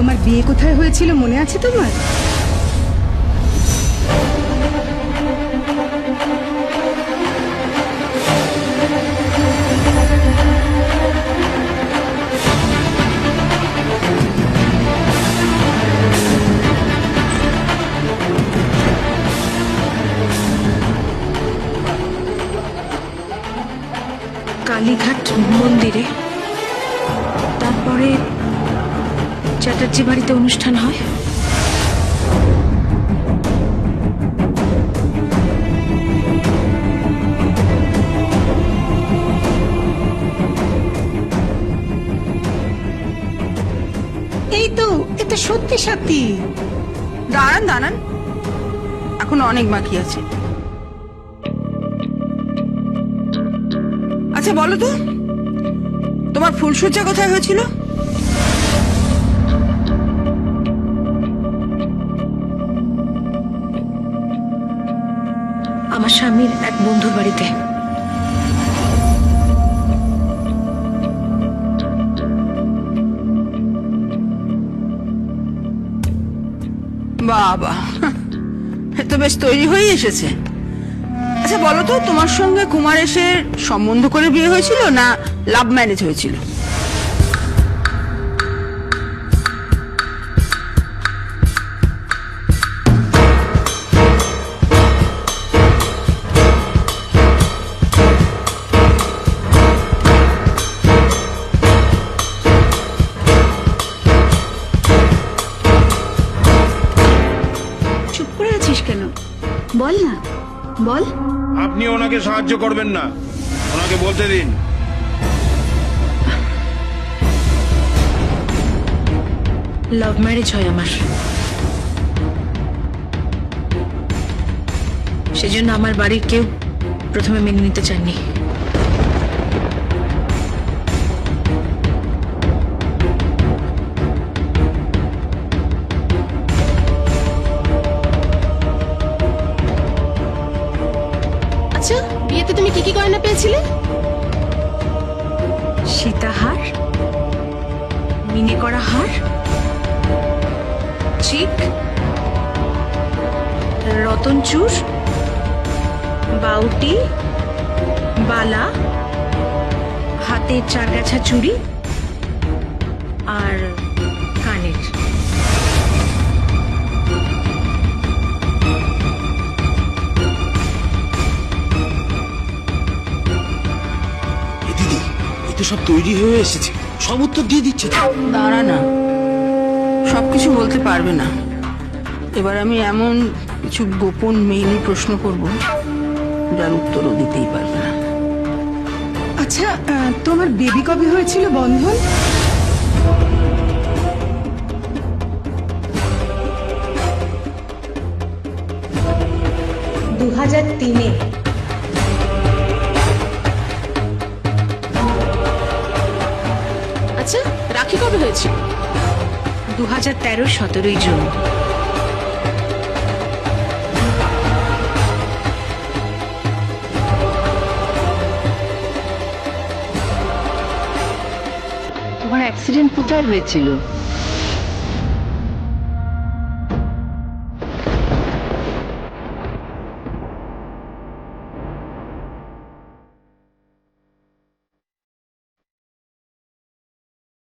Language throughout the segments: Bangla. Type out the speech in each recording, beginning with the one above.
তোমার বিয়ে কোথায় হয়েছিল মনে আছে তোমার? কালীঘাট মন্দিরে, তারপরে চ্যাটার্জি বাড়িতে অনুষ্ঠান হয়। এই তো, এটা সত্যি সত্যি। দাঁড়ান দাঁড়ান, এখন অনেক বাকি আছে। আচ্ছা বলো তো, তোমার ফুলসজ্জা কোথায় হয়েছিল? আমার স্বামীর এক বন্ধুর বাড়িতে। বাবা, এ তো বেশ তৈরি হয়ে এসেছে। আচ্ছা বলো তো, তোমার সঙ্গে কুমারেশের সম্বন্ধ করে বিয়ে হয়েছিল না লাভ ম্যারেজ হয়েছিল? চুপ করে আছিস কেন? বল না, বল। আপনি ওনাকে সাহায্য করবেন না, ওনাকে বলতে দিন। লাভ ম্যারেজ হয় আমার, সেজন্য আমার বাড়ির কেউ প্রথমে মেনে নিতে চাননি। আচ্ছা, বিয়েতে তুমি কি কি গয়না পেয়েছিলে? সীতাহার, মিনে করা হার, চিক, রতনচূড়, বাউটি, বালা, হাতের চারগাছা চুড়ি আর কানের। দিদি, এই তো সব তৈরি হয়ে এসেছে, সব উত্তর দিয়ে দিচ্ছে তো। দাঁড়া না, সবকিছু বলতে পারবে না। এবার আমি এমন কিছু গোপন মেইলি প্রশ্ন করব যার উত্তরও দিতেই পারবে না। আচ্ছা, তোমার বেবি কবে হয়েছিল বন্ধন? আচ্ছা, রাখি কবে হয়েছিল? 2013 17ই জুন। তোমার অ্যাক্সিডেন্ট কোথায় হয়েছিল?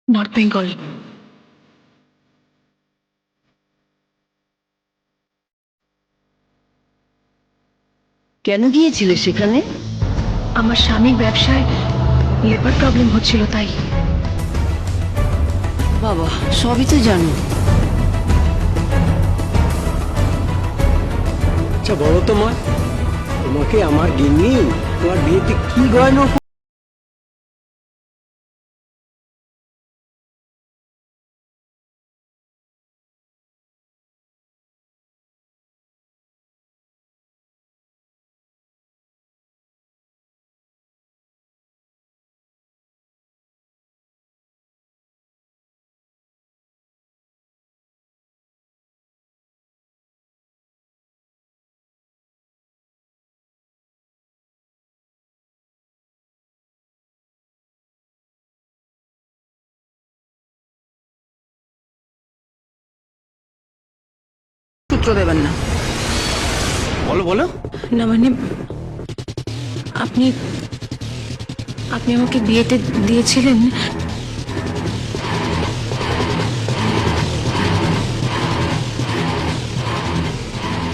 নর্থ বেঙ্গল। কেন গিয়েছিলে সেখানে? আমার স্বামীর ব্যবসায় লেবার প্রবলেম হচ্ছিল, তাই। বাবা, সবই তো জানো। আচ্ছা বলো তো মা, তোমাকে আমার গিন্নি তোমার বিয়েতে কি গয়না দুটো দেবেন না। বলো বলো। না মানে আপনি আপনি আমাকে বিয়েতে দিয়েছিলেন।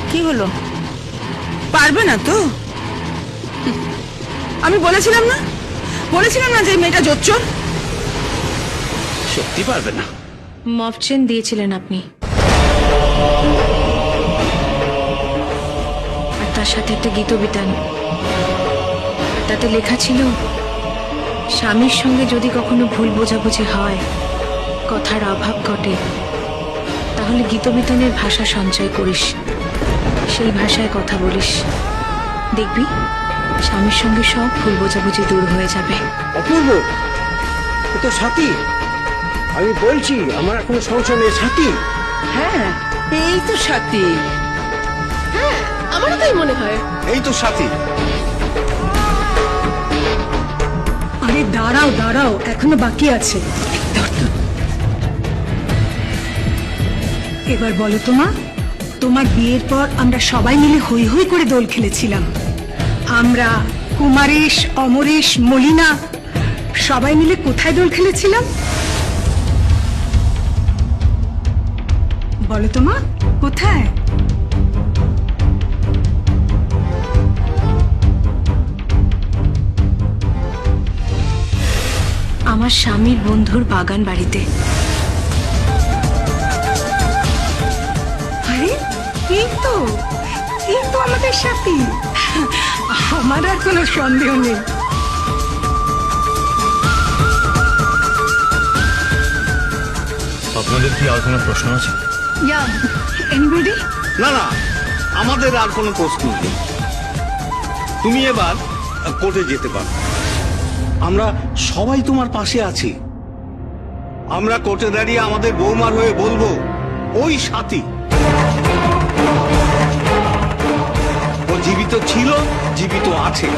কি হলো, পারবে না তো? আমি বলেছিলাম না যে এই মেয়েটা জোচ্চোর। সত্যি পারবে না? মফচেন দিয়েছিলেন আপনি, আর তার সাথে একটা গীতবিতান। তাতে লেখা ছিল, স্বামীর সঙ্গে যদি কখনো ভুল বোঝাবুঝি হয়, কথার অভাব ঘটে, তাহলে গীতবিতানের ভাষা সঞ্চয় করিস, সেই ভাষায় কথা বলিস, দেখবি স্বামীর সঙ্গে সব ভুল বোঝাবুঝি দূর হয়ে যাবে। অপূর্ব, এ তো সাথী। আমি বলছি আমার কোনো সমস্যা নেই, সাথী। হ্যাঁ, এই তো সাথী। হ্যাঁ, আমারও তাই মনে হয়। এই তো সাথী। আরে দাঁড়াও দাঁড়াও, এখনো বাকি আছে। এবার বলো তো মা, তোমার বিয়ের পর আমরা সবাই মিলে হই হই করে দোল খেলেছিলাম। আমরা কুমারেশ, অমরেশ, মলিনা সবাই মিলে কোথায় দোল খেলেছিলাম বলো তো মা, কোথায়? আমার স্বামীর বন্ধুর বাগান বাড়িতে। আরে এই তো আমাদের সাথে। আমার আর কোনো সন্দেহ নেই। আপনাদের কি আর কোনো প্রশ্ন আছে? এনিবডি? না না, আমাদের আর কোনো প্রশ্ন নেই। তুমি এবার কোর্টে যেতে পারো। আমরা সবাই তোমার পাশে আছি। আমরা কোর্টে দাঁড়িয়ে আমাদের বৌমার হয়ে বলবো, ওই সাথী ও জীবিত ছিল, জীবিত আছে।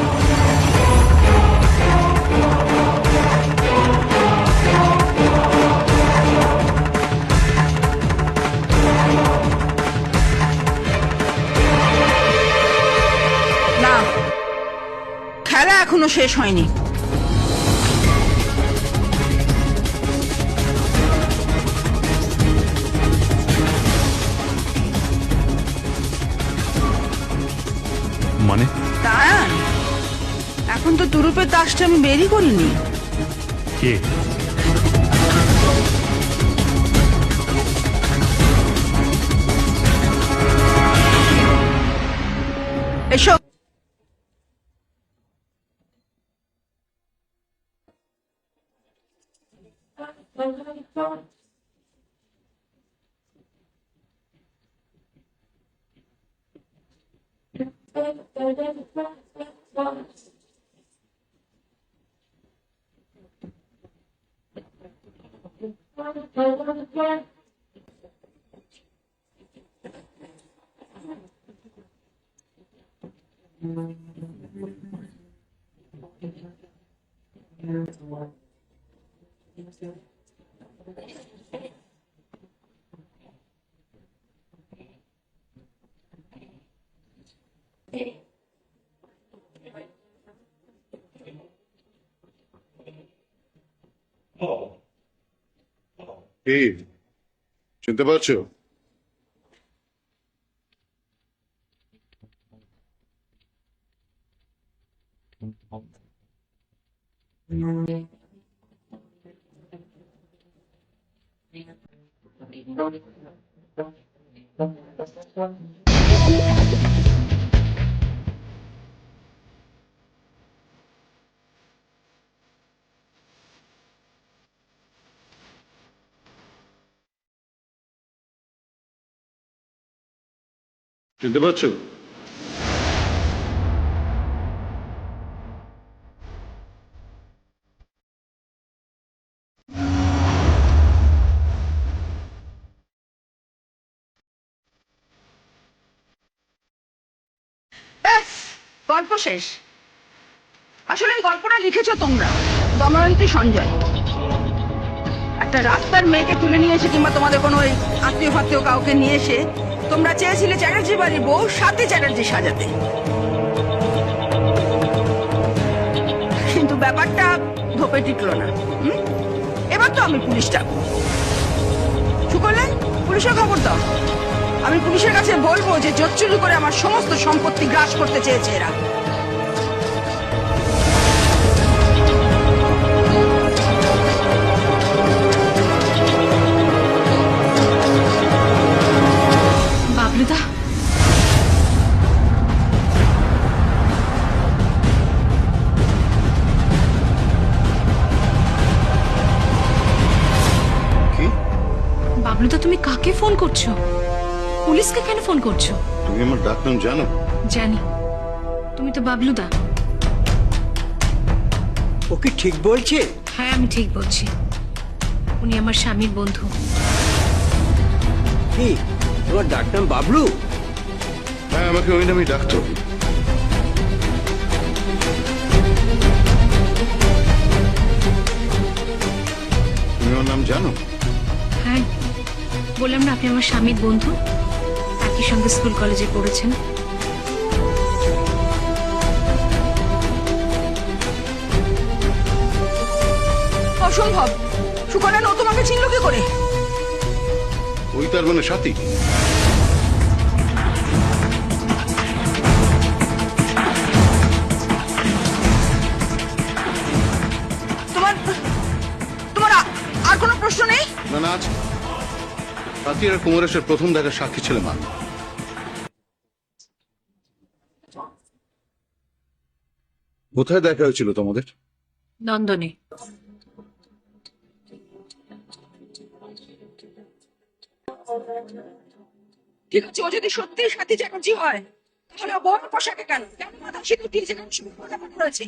না, খেলা এখনো শেষ হয়নি। মানে দাঁড়ান, এখন তো তুরুপের তাসটা আমি বেরই করিনি। কে? এসব কি চিনতে পারছো? চিনতে পারছো? গল্প শেষ। আসলে এই গল্পটা লিখেছো তোমরা, দময়ন্তী, সঞ্জয়। একটা রাস্তার মেয়েকে তুলে নিয়ে এসে, কিংবা তোমাদের কোনো ওই আত্মীয় ফাত্মীয় কাউকে নিয়ে এসে তোমরা চেয়েছিলে চ্যাটার্জি বাড়ির বউ সাথে চ্যাটার্জি সাজাতে, কিন্তু ব্যাপারটা ধোপে টিকলো না। এবার তো আমি পুলিশ ডাকবো। শুকলে পুলিশের খবর দাও। আমি পুলিশের কাছে বলবো যে জোর চুরি করে আমার সমস্ত সম্পত্তি গ্রাস করতে চেয়েছে এরা। বাবলুদা, কি? বাবলুদা তুমি কাকে ফোন করছো? পুলিশকে কেন ফোন করছো? তুমি আমার ডাক নাম জানো? জানি, তুমি তো বাবলুদা। ও কি ঠিক বলছে? হ্যাঁ, আমি ঠিক বলছি। উনি আমার স্বামীর বন্ধু। কি তোমার ডাক নাম বাবলু? হ্যাঁ, আমাকে ওই নামই ডাকতো। তুমি ওর নাম জানো? হ্যাঁ, বললাম না আপনি আমার স্বামীর বন্ধু, একই সঙ্গে স্কুল কলেজে পড়েছেন। অসম্ভব। সুকন্যা ও তোমাকে চিনল কি করে? ওই তার মানে সাথী। তোমার তোমার আর কোনো প্রশ্ন নেই? না না, আছে। সাথী আর কুমারেশের প্রথম দেখার সাক্ষী ছিল মা। কোথায় দেখা হয়েছিল তোমাদের? নন্দনে। ঠিক আছে, ও যদি সত্যি সাথী চ্যাটার্জি হয় তাহলে ও বড় পোশাকে কেন কেন মাথা সিঁদুর দিয়েছে, কেন শুধু কথা করেছে?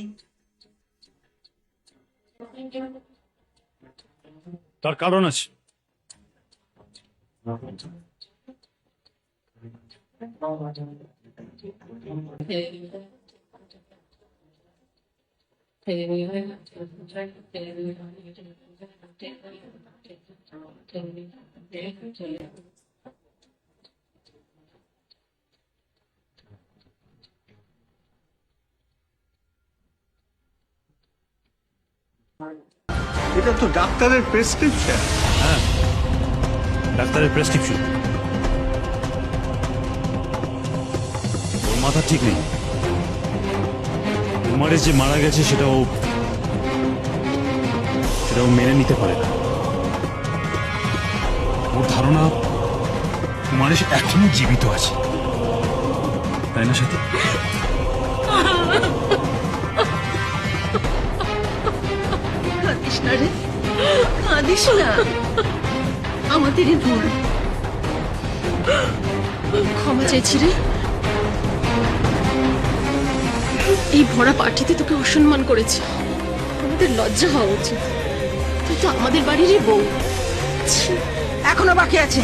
তার কারণ আছে। এটা তো ডাক্তারের প্রেসক্রিপশন। হ্যাঁ, ডাক্তারের প্রেসক্রিপশন। ওর মাথা ঠিক নেই। কুমারেশ যে মারা গেছে সেটা ও মেনে নিতে পারে না। ওর ধারণা কুমারেশ এখনো জীবিত আছে, তাই না সাথী? কাঁদিস না রে, কাঁদিস না। আমাদেরই ভুল, ক্ষমা চাইছি রে। এই ভরা পার্টিতে তোকে অসম্মান করেছে, আমাদের লজ্জা হওয়া উচিত। তুই তো আমাদের বাড়িরই বউ। ছি। এখনো বাকি আছে।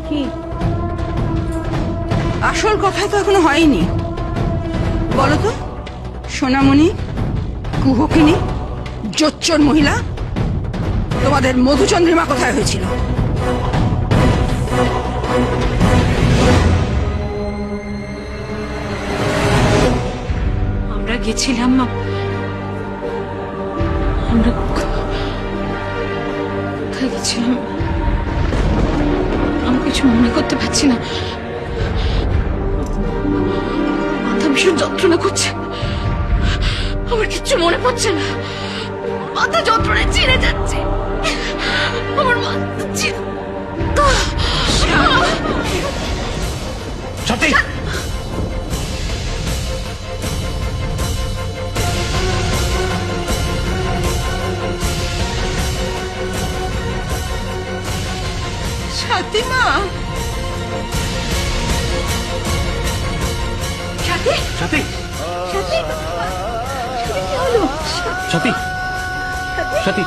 কি? আসল কথা তো এখনো হয়নি। বলো তো, সোনামণি, কুহকিনী, জোচ্চর মহিলা, তোমাদের মধুচন্দ্রিমা কোথায় হয়েছিল? আমরা গেছিলাম, আমরা কোথায় গেছিলাম আমি কিছু মনে করতে পারছি না। মাথা ভীষণ যন্ত্রণা করছে, আমার কিচ্ছু মনে পড়ছে না। মাথা যন্ত্রণায় চিড়ে যাচ্ছে আমার মাথা। সাথী, সাথীমা, সাথী, সাথী, সাথী, কি হলো? সাথী, সাথী।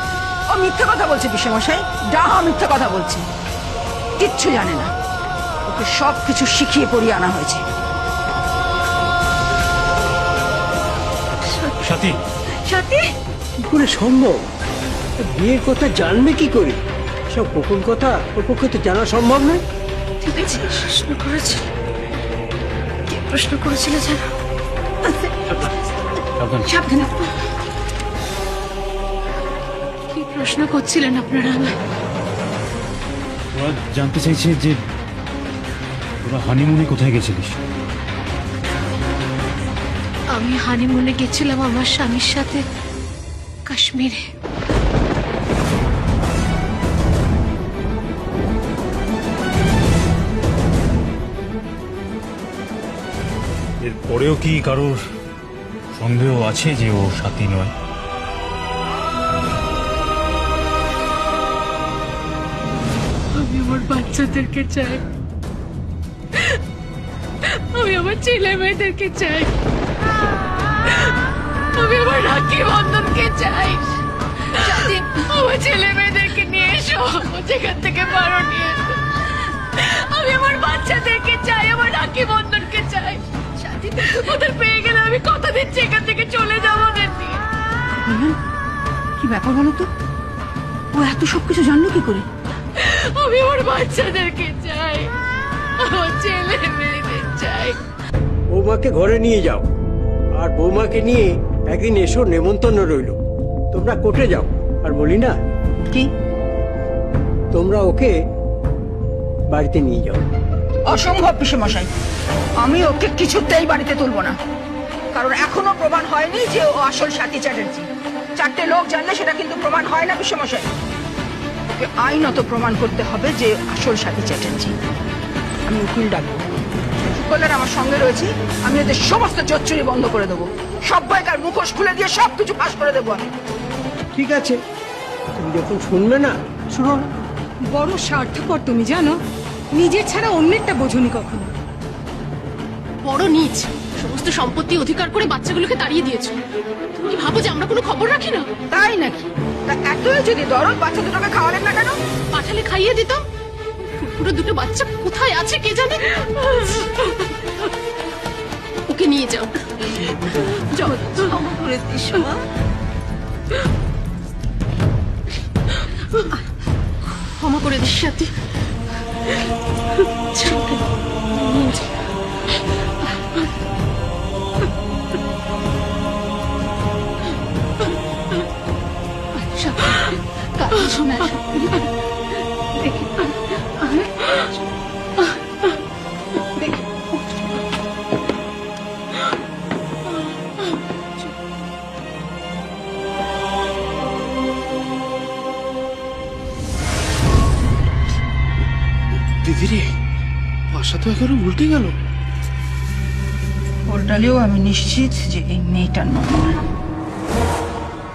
ও মিথ্যা কথা বলছে পিসেমশাই, ডাহা মিথ্যা কথা বলছে। কিচ্ছু জানে না, ওকে সব কিছু শিখিয়ে পড়িয়ে আনা হয়েছে। সাথী, সাথী, কি করে সম্ভব? বিয়ের কথা জানবে কি করে? সব গোপন কথা ওর পক্ষে তো জানা সম্ভব নয়। ঠিক আছে, প্রশ্ন করেছিল, কে প্রশ্ন করেছিল জানো? সাবধানে। কি প্রশ্ন করছিলেন আপনারা আমায়? ওরা জানতে চাইছে যে তোরা হানিমুনে কোথায় গেছিলিস। আমি হানিমুনে গেছিলাম আমার স্বামীর সাথে কাশ্মীরে। এর পরেও কি কারোর সন্দেহ আছে যে ও সাথী নয়? আমি আমার বাচ্চাদেরকে চাই, আমি আমার ছেলে মেয়েদেরকে চাই, আমি আমার রাখি বন্ধনকে চাই। আমার ছেলে মেয়েদেরকে নিয়ে এসো, যেখান থেকে পারো নিয়ে এসো। আমি আমার বাচ্চাদেরকে চাই, আমার রাখি বন্ধনকে চাই। সাথী ওদের পেয়ে গেলে আমি কথা দিচ্ছি এখান থেকে চলে যাবো ওদের নিয়ে। কি ব্যাপার বলো তো? ও এত সবকিছু জানলো কি করে? আমি আমার বাচ্চাদেরকে চাই, আমার ছেলে মেয়েদের চাই। বৌমাকে ঘরে নিয়ে যাও, আর বৌমাকে নিয়ে একদিন এসো, নেমন্তন্ন রইল। তোমরা কোর্টে যাও, আর বলি না কি? তোমরা ওকে বাড়িতে নিয়ে যাও। অসম্ভব পিসেমশাই, আমি ওকে কিছুতেই বাড়িতে তুলবো না। কারণ এখনো প্রমাণ হয়নি যে ও আসল সাথী চ্যাটার্জি। 4টে লোক জানলে সেটা কিন্তু প্রমাণ হয় না পিসেমশাই। ওকে আইনত প্রমাণ করতে হবে যে আসল সাথী চ্যাটার্জি। আমি উকিল ডাকবো, কল্যাণ আমার সঙ্গে রয়েছে। আমি ওদের সমস্ত চচ্চড়ি বন্ধ করে দেবো, সবাইকার মুখোশ খুলে দিয়ে সবকিছু ফাঁস করে দেবো আমি। ঠিক আছে, তুমি যখন শুনবে না, শুনো না। বড় স্বার্থপর তুমি, জানো? নিজের ছাড়া অন্যেরটা বোঝনি কখনো। বড় নীচ, সমস্ত সম্পত্তি অধিকার করে বাচ্চাগুলোকে তাড়িয়ে দিয়েছো। তুমি কি ভাবো যে আমরা কোনো খবর রাখি না? তাই নাকি? তা এতই যদি দরদ, বাচ্চা দুটোকে খাওয়ালেন না কেন? পাঠালে খাইয়ে দিতাম। পুরো দুটো বাচ্চা কোথায় আছে কে জানে। ওকে নিয়ে যাও। ক্ষমা করে দিস সাথী। নিয়ে যাও। দিদি রে, বাসা তো একেবারে উল্টে গেল। ওটালেও আমি নিশ্চিত যে এই মেয়েটার নয়,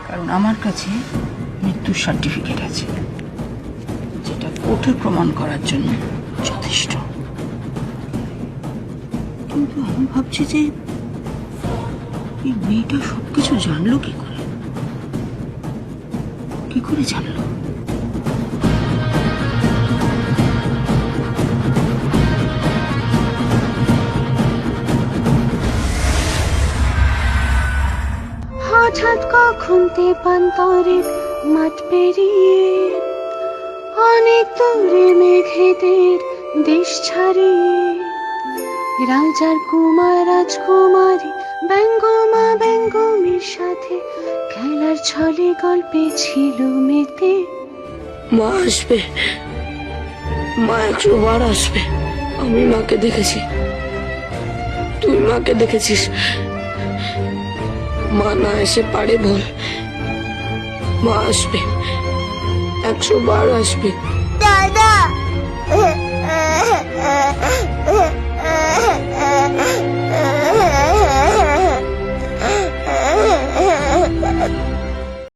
কারণ আমার কাছে মৃত্যুর সার্টিফিকেট আছে, যেটা কোর্টে প্রমাণ করার জন্য যথেষ্ট। কিন্তু আমি ভাবছি যে এই মেয়েটা সবকিছু জানলো কি করে? কি করে জানলো? হঠাৎ কখন তেপান্তরের মাঠ পেরিয়ে অনেক দূরে মেঘেদের দেশ ছাড়িয়ে রাজার কুমার রাজকুমারী ব্যঙ্গমা ব্যঙ্গমের সাথে খেলার ছলে গল্পে ছিল মেতে। মা আসবে, মা 100 বার আসবে। আমি মাকে দেখেছি, তুই মাকে দেখেছিস। মা না এসে পারে বল? মা আসবে, 100 বার আসবে। দাদা